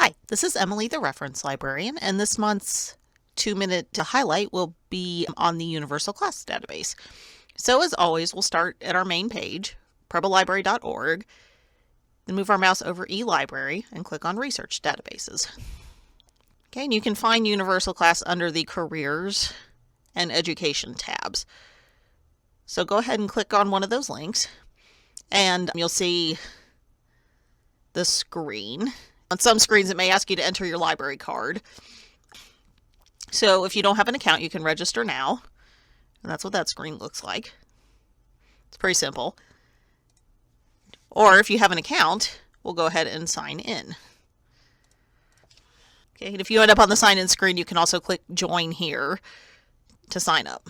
Hi, this is Emily, the reference librarian, and this month's 2-minute highlight will be on the Universal Class database. So as always, we'll start at our main page, prebleibrary.org, then move our mouse over eLibrary and click on Research Databases. Okay, and you can find Universal Class under the Careers and Education tabs. So go ahead and click on one of those links, and you'll see the screen. On some screens, it may ask you to enter your library card. So if you don't have an account, you can register now. And that's what that screen looks like. It's pretty simple. Or if you have an account, we'll go ahead and sign in. Okay, and if you end up on the sign in screen, you can also click join here to sign up.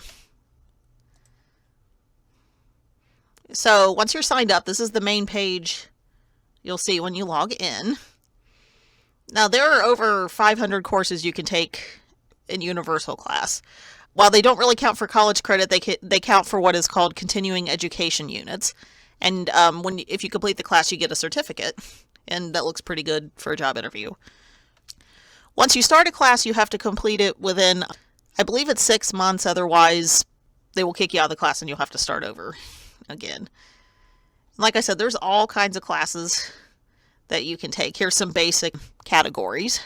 So once you're signed up, this is the main page you'll see when you log in. Now, there are over 500 courses you can take in Universal Class. While they don't really count for college credit, they count for what is called continuing education units. And if you complete the class, you get a certificate. And that looks pretty good for a job interview. Once you start a class, you have to complete it within, I believe it's 6 months. Otherwise, they will kick you out of the class and you'll have to start over again. Like I said, there's all kinds of classes that you can take. Here's some basic categories.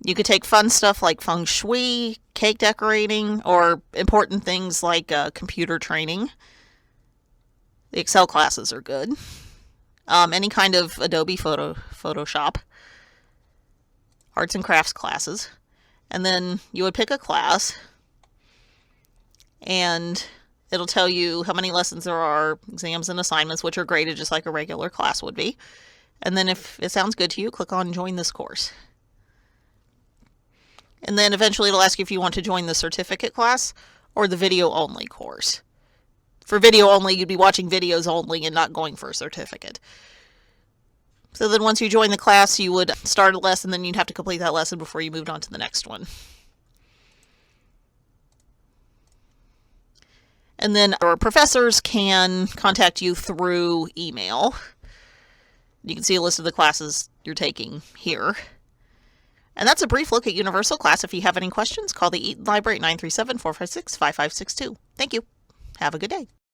You could take fun stuff like feng shui, cake decorating, or important things like computer training. The Excel classes are good. Any kind of Adobe Photoshop, arts and crafts classes. And then you would pick a class, and it'll tell you how many lessons there are, exams and assignments, which are graded just like a regular class would be. And then if it sounds good to you, click on Join this course. And then eventually it'll ask you if you want to join the certificate class or the video-only course. For video only, you'd be watching videos only and not going for a certificate. So then once you join the class, you would start a lesson, then you'd have to complete that lesson before you moved on to the next one. And then our professors can contact you through email. You can see a list of the classes you're taking here. And that's a brief look at Universal Class. If you have any questions, call the Eaton Library at 937-456-5562. Thank you. Have a good day.